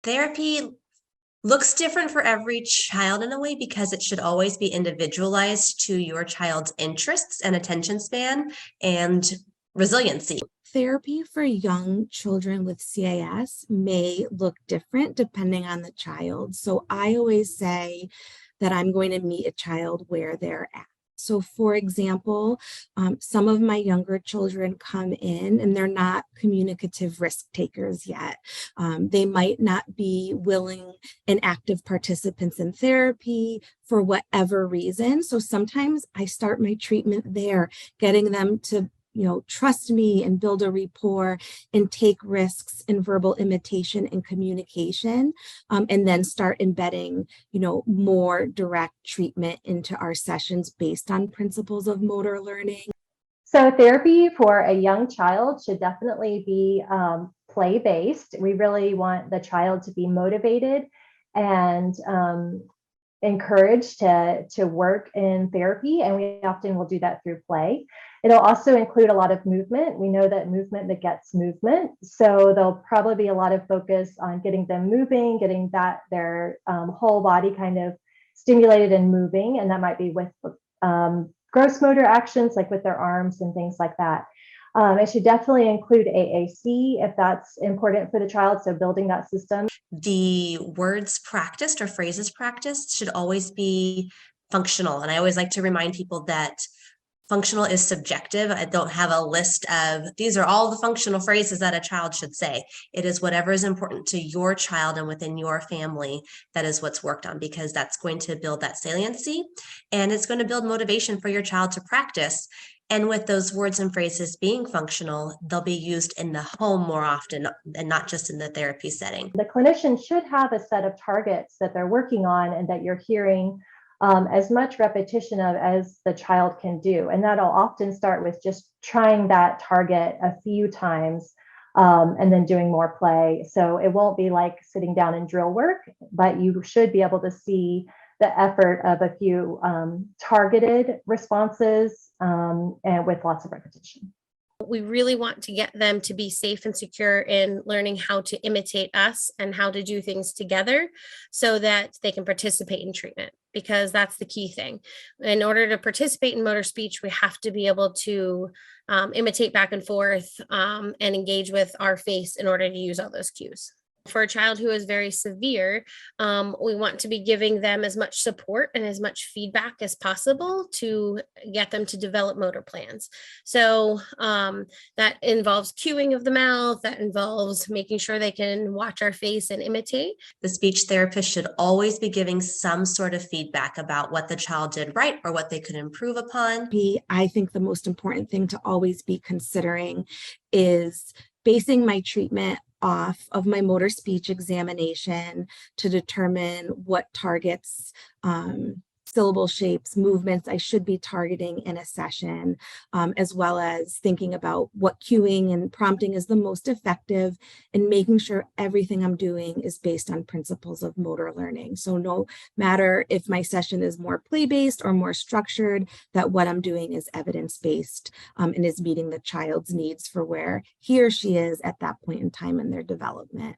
Therapy looks different for every child in a way because it should always be individualized to your child's interests and attention span and resiliency. Therapy for young children with CAS may look different depending on the child. So I always say that I'm going to meet a child where they're at. So for example, some of my younger children come in and they're not communicative risk takers yet. They might not be willing and active participants in therapy for whatever reason. So sometimes I start my treatment there, getting them to trust me and build a rapport and take risks in verbal imitation and communication, and then start embedding, more direct treatment into our sessions based on principles of motor learning. So therapy for a young child should definitely be play-based. We really want the child to be motivated and encouraged to work in therapy, and we often will do that through play. It'll also include a lot of movement. We know that movement begets movement, so there'll probably be a lot of focus on getting them moving, getting their whole body kind of stimulated and moving, and that might be with gross motor actions like with their arms and things like that. It should definitely include AAC if that's important for the child, so building that system. The words practiced or phrases practiced should always be functional. And I always like to remind people that functional is subjective. I don't have a list of these are all the functional phrases that a child should say. It is whatever is important to your child and within your family that is what's worked on, because that's going to build that saliency and it's going to build motivation for your child to practice. And with those words and phrases being functional, they'll be used in the home more often and not just in the therapy setting. The clinician should have a set of targets that they're working on and that you're hearing as much repetition of as the child can do. And that'll often start with just trying that target a few times and then doing more play. So it won't be like sitting down and drill work, but you should be able to see the effort of a few targeted responses and with lots of repetition. We really want to get them to be safe and secure in learning how to imitate us and how to do things together so that they can participate in treatment, because that's the key thing. In order to participate in motor speech, we have to be able to imitate back and forth and engage with our face in order to use all those cues. For a child who is very severe, we want to be giving them as much support and as much feedback as possible to get them to develop motor plans. So that involves cueing of the mouth, that involves making sure they can watch our face and imitate. The speech therapist should always be giving some sort of feedback about what the child did right or what they could improve upon. I think the most important thing to always be considering is basing my treatment off of my motor speech examination to determine what targets, syllable shapes, movements I should be targeting in a session, as well as thinking about what cueing and prompting is the most effective and making sure everything I'm doing is based on principles of motor learning. So no matter if my session is more play-based or more structured, that what I'm doing is evidence-based and is meeting the child's needs for where he or she is at that point in time in their development.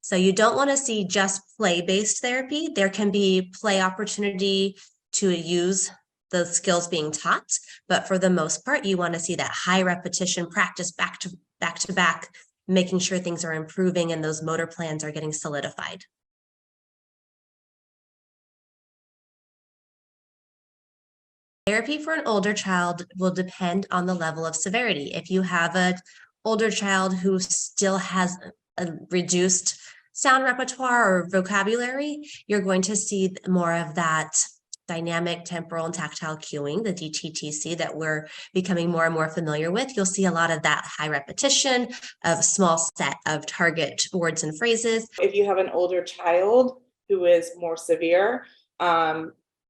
So you don't want to see just play-based therapy. There can be play opportunity to use the skills being taught, but for the most part, you want to see that high repetition practice back to back, making sure things are improving and those motor plans are getting solidified. Therapy for an older child will depend on the level of severity. If you have an older child who still has a reduced sound repertoire or vocabulary, you're going to see more of that dynamic, temporal, and tactile cueing, the DTTC, that we're becoming more and more familiar with. You'll see a lot of that high repetition of a small set of target words and phrases. If you have an older child who is more severe,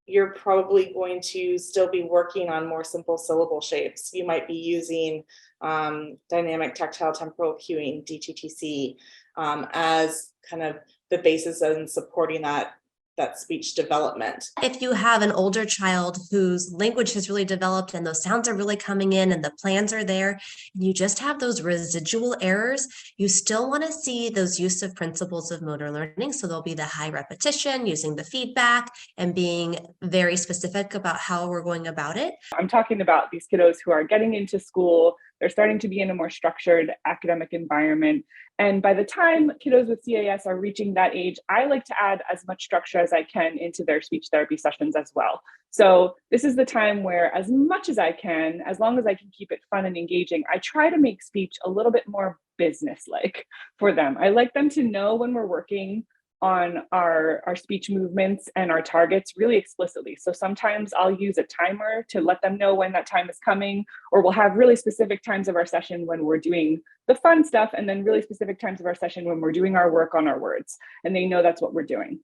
you're probably going to still be working on more simple syllable shapes. You might be using dynamic, tactile, temporal cueing, DTTC, as kind of the basis in supporting that that speech development. If you have an older child whose language has really developed and those sounds are really coming in and the plans are there, and you just have those residual errors, you still want to see those use of principles of motor learning. So there'll be the high repetition, using the feedback, and being very specific about how we're going about it. I'm talking about these kiddos who are getting into school. They're starting to be in a more structured academic environment. And by the time kiddos with CAS are reaching that age, I like to add as much structure as I can into their speech therapy sessions as well. So this is the time where, as much as I can, as long as I can keep it fun and engaging, I try to make speech a little bit more business-like for them. I like them to know when we're working on our speech movements and our targets really explicitly. So sometimes I'll use a timer to let them know when that time is coming, or we'll have really specific times of our session when we're doing the fun stuff, and then really specific times of our session when we're doing our work on our words, and they know that's what we're doing.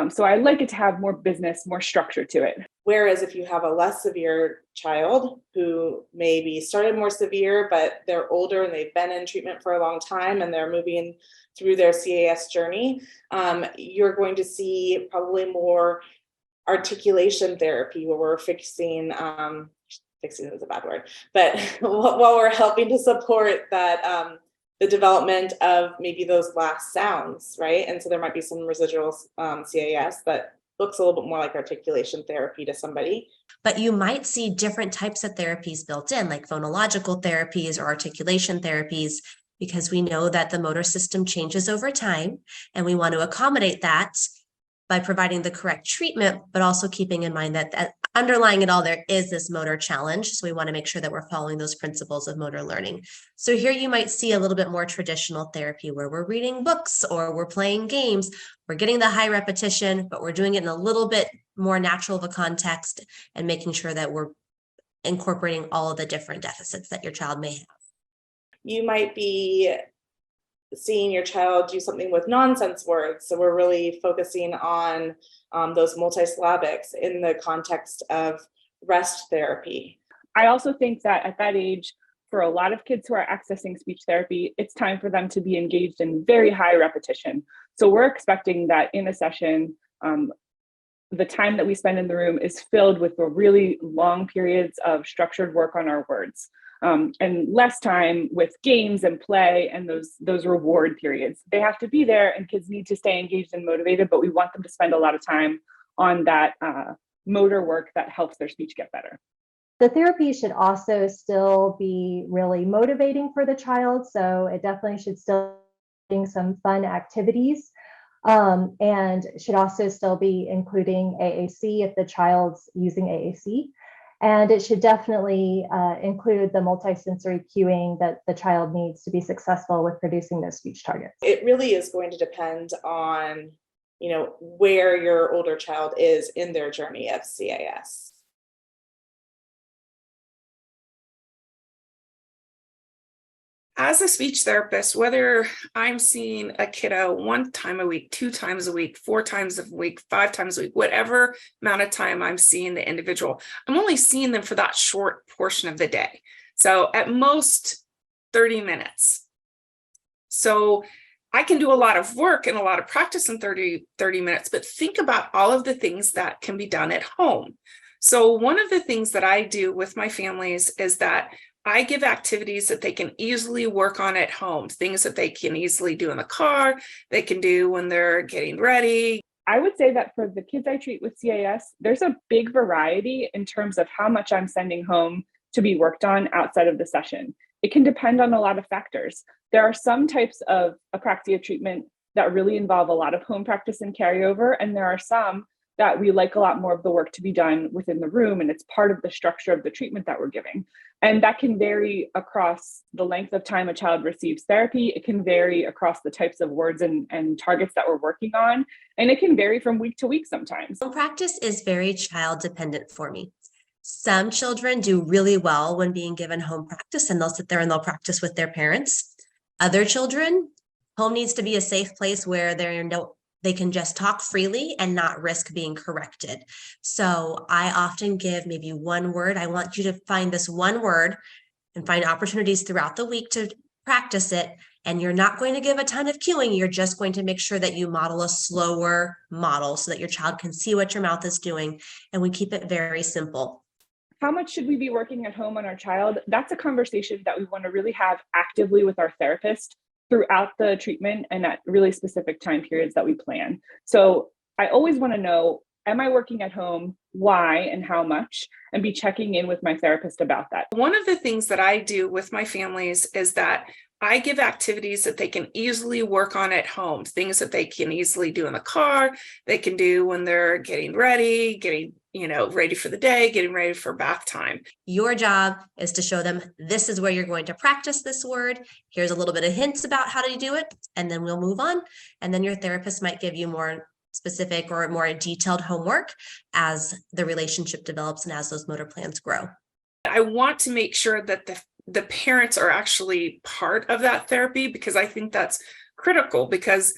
So I like it to have more business, more structure to it. Whereas if you have a less severe child who maybe started more severe, but they're older and they've been in treatment for a long time and they're moving through their CAS journey, you're going to see probably more articulation therapy where we're fixing is a bad word, but while we're helping to support that the development of maybe those last sounds, right? And so there might be some residual CAS that looks a little bit more like articulation therapy to somebody. But you might see different types of therapies built in, like phonological therapies or articulation therapies, because we know that the motor system changes over time, and we want to accommodate that by providing the correct treatment, but also keeping in mind that underlying it all, there is this motor challenge. So we want to make sure that we're following those principles of motor learning. So here you might see a little bit more traditional therapy where we're reading books or we're playing games. We're getting the high repetition, but we're doing it in a little bit more natural of a context and making sure that we're incorporating all of the different deficits that your child may have. You might be seeing your child do something with nonsense words. So we're really focusing on those multisyllabics in the context of rest therapy. I also think that at that age, for a lot of kids who are accessing speech therapy, it's time for them to be engaged in very high repetition. So we're expecting that in a session, the time that we spend in the room is filled with the really long periods of structured work on our words. And less time with games and play and those reward periods. They have to be there, and kids need to stay engaged and motivated, but we want them to spend a lot of time on that motor work that helps their speech get better. The therapy should also still be really motivating for the child. So it definitely should still be some fun activities, and should also still be including AAC if the child's using AAC. And it should definitely include the multisensory cueing that the child needs to be successful with producing those speech targets. It really is going to depend on, where your older child is in their journey of CAS. As a speech therapist, whether I'm seeing a kiddo 1 time a week, 2 times a week, 4 times a week, 5 times a week, whatever amount of time I'm seeing the individual, I'm only seeing them for that short portion of the day. So at most 30 minutes. So I can do a lot of work and a lot of practice in 30 minutes, but think about all of the things that can be done at home. So one of the things that I do with my families is that I give activities that they can easily work on at home, things that they can easily do in the car, they can do when they're getting ready. I would say that for the kids I treat with CAS, there's a big variety in terms of how much I'm sending home to be worked on outside of the session. It can depend on a lot of factors. There are some types of apraxia treatment that really involve a lot of home practice and carryover, and there are some that we like a lot more of the work to be done within the room, and it's part of the structure of the treatment that we're giving. And that can vary across the length of time a child receives therapy. It can vary across the types of words and targets that we're working on. And it can vary from week to week sometimes. Home practice is very child dependent for me. Some children do really well when being given home practice, and they'll sit there and they'll practice with their parents. Other children, home needs to be a safe place where they can just talk freely and not risk being corrected. So I often give maybe one word. I want you to find this one word and find opportunities throughout the week to practice it. And you're not going to give a ton of cueing. You're just going to make sure that you model a slower model so that your child can see what your mouth is doing. And we keep it very simple. How much should we be working at home on our child? That's a conversation that we want to really have actively with our therapist throughout the treatment and at really specific time periods that we plan. So I always want to know, am I working at home? Why and how much? And be checking in with my therapist about that. One of the things that I do with my families is that I give activities that they can easily work on at home, things that they can easily do in the car, they can do when they're getting ready, ready for the day, getting ready for bath time. Your job is to show them this is where you're going to practice this word. Here's a little bit of hints about how to do it, and then we'll move on. And then your therapist might give you more specific or more detailed homework as the relationship develops and as those motor plans grow. I want to make sure that the parents are actually part of that therapy, because I think that's critical, because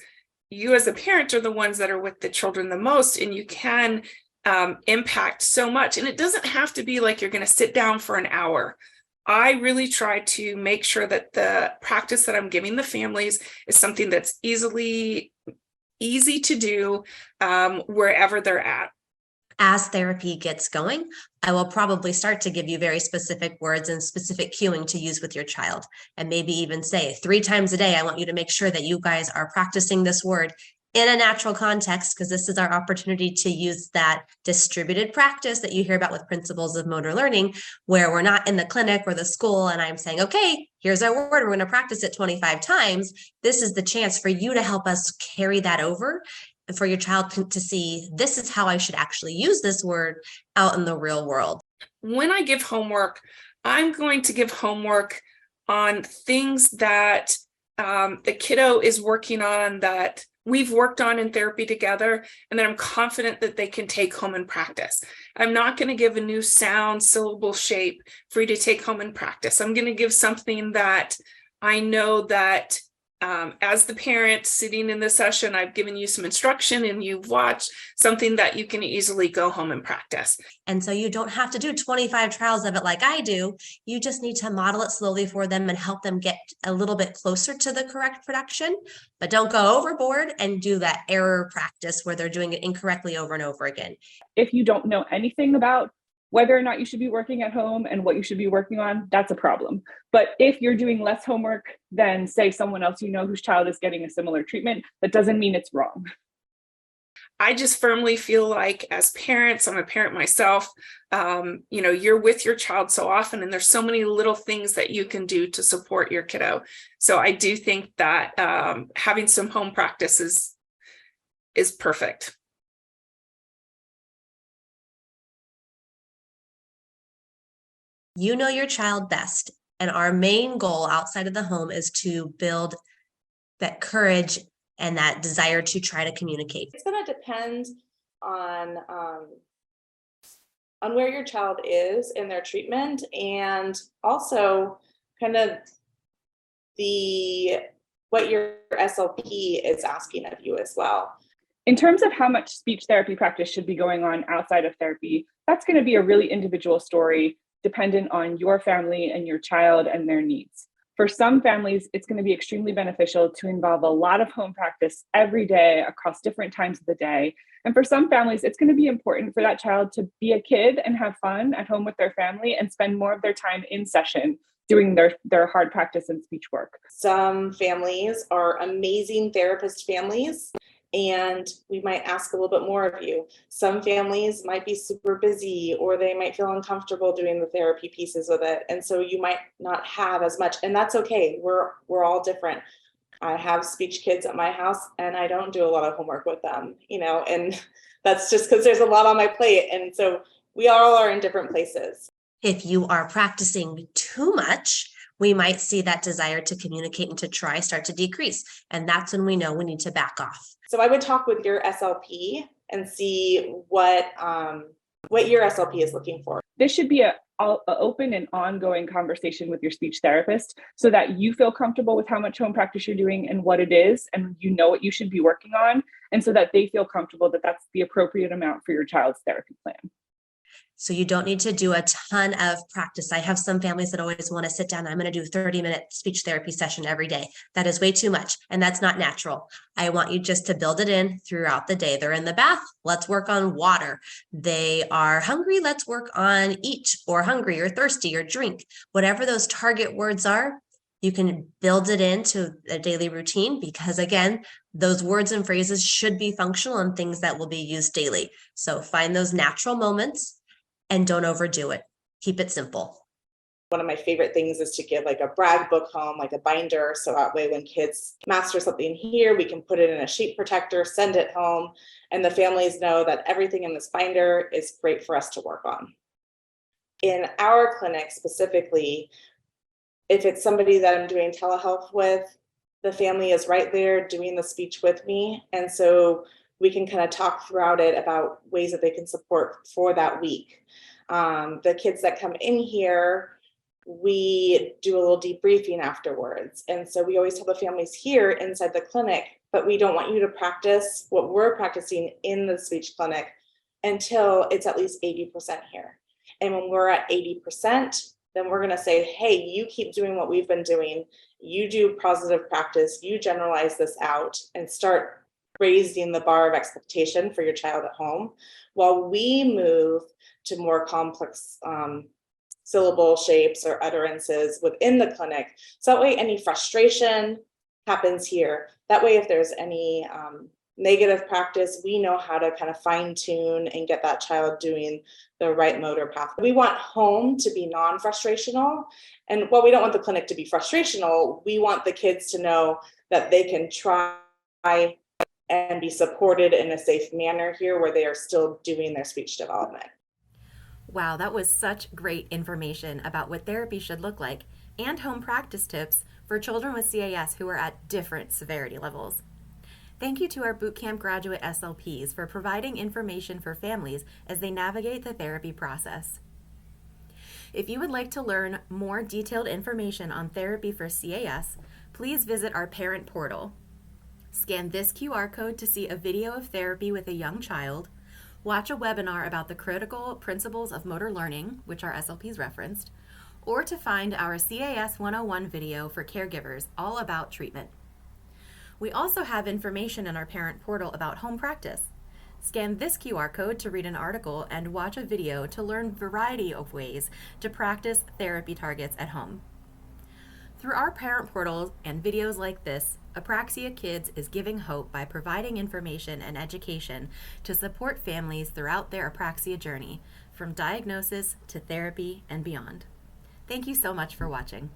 you as a parent are the ones that are with the children the most, and you can impact so much. And it doesn't have to be like you're going to sit down for an hour. I really try to make sure that the practice that I'm giving the families is something that's easy to do wherever they're at. As therapy gets going, I will probably start to give you very specific words and specific cueing to use with your child, and maybe even say 3 times a day, I want you to make sure that you guys are practicing this word in a natural context, because this is our opportunity to use that distributed practice that you hear about with principles of motor learning, where we're not in the clinic or the school and I'm saying, okay, here's our word, we're going to practice it 25 times. This is the chance for you to help us carry that over, and for your child to see, this is how I should actually use this word out in the real world. When I give homework, I'm going to give homework on things that the kiddo is working on, that we've worked on in therapy together, and that I'm confident that they can take home and practice. I'm not going to give a new sound syllable shape for you to take home and practice. I'm going to give something that I know that as the parent sitting in the session, I've given you some instruction and you've watched something that you can easily go home and practice. And so you don't have to do 25 trials of it like I do. You just need to model it slowly for them and help them get a little bit closer to the correct production, but don't go overboard and do that error practice where they're doing it incorrectly over and over again. If you don't know anything about whether or not you should be working at home and what you should be working on, that's a problem. But if you're doing less homework than, say, someone else you know whose child is getting a similar treatment, that doesn't mean it's wrong. I just firmly feel like, as parents, I'm a parent myself, you're with your child so often, and there's so many little things that you can do to support your kiddo. So I do think that having some home practice is perfect. You know your child best, and our main goal outside of the home is to build that courage and that desire to try to communicate. It's going to depend on where your child is in their treatment, and also kind of what your SLP is asking of you as well. In terms of how much speech therapy practice should be going on outside of therapy, that's going to be a really individual story, dependent on your family and your child and their needs. For some families, it's going to be extremely beneficial to involve a lot of home practice every day across different times of the day. And for some families, it's going to be important for that child to be a kid and have fun at home with their family and spend more of their time in session doing their hard practice and speech work. Some families are amazing therapist families, and we might ask a little bit more of you. Some families might be super busy, or they might feel uncomfortable doing the therapy pieces of it. And so you might not have as much, and that's okay. We're all different. I have speech kids at my house, and I don't do a lot of homework with them, and that's just because there's a lot on my plate. And so we all are in different places. If you are practicing too much, we might see that desire to communicate and to try start to decrease. And that's when we know we need to back off. So I would talk with your SLP and see what your SLP is looking for. This should be an open and ongoing conversation with your speech therapist so that you feel comfortable with how much home practice you're doing and what it is, and you know what you should be working on, and so that they feel comfortable that that's the appropriate amount for your child's therapy plan. So you don't need to do a ton of practice. I have some families that always want to sit down. I'm going to do 30-minute speech therapy session every day. That is way too much. And that's not natural. I want you just to build it in throughout the day. They're in the bath. Let's work on water. They are hungry. Let's work on eat, or hungry or thirsty or drink. Whatever those target words are, you can build it into a daily routine, because again, those words and phrases should be functional and things that will be used daily. So find those natural moments and don't overdo it. Keep it simple. One of my favorite things is to give like a brag book home, like a binder. So that way when kids master something here, we can put it in a sheet protector, send it home, and the families know that everything in this binder is great for us to work on. In our clinic specifically, if it's somebody that I'm doing telehealth with, the family is right there doing the speech with me. And so we can kind of talk throughout it about ways that they can support for that week. The kids that come in here, we do a little debriefing afterwards. And so we always tell the families here inside the clinic, but we don't want you to practice what we're practicing in the speech clinic until it's at least 80% here. And when we're at 80%, then we're going to say, hey, you keep doing what we've been doing. You do positive practice, you generalize this out and start raising the bar of expectation for your child at home, while we move to more complex syllable shapes or utterances within the clinic. So that way any frustration happens here. That way if there's any negative practice, we know how to kind of fine tune and get that child doing the right motor path. We want home to be non-frustrational. And while we don't want the clinic to be frustrational, we want the kids to know that they can try and be supported in a safe manner here, where they are still doing their speech development. Wow, that was such great information about what therapy should look like, and home practice tips for children with CAS who are at different severity levels. Thank you to our bootcamp graduate SLPs for providing information for families as they navigate the therapy process. If you would like to learn more detailed information on therapy for CAS, please visit our parent portal. Scan this QR code to see a video of therapy with a young child, watch a webinar about the critical principles of motor learning, which our SLPs referenced, or to find our CAS 101 video for caregivers all about treatment. We also have information in our parent portal about home practice. Scan this QR code to read an article and watch a video to learn a variety of ways to practice therapy targets at home. Through our parent portal and videos like this, Apraxia Kids is giving hope by providing information and education to support families throughout their apraxia journey, from diagnosis to therapy and beyond. Thank you so much for watching.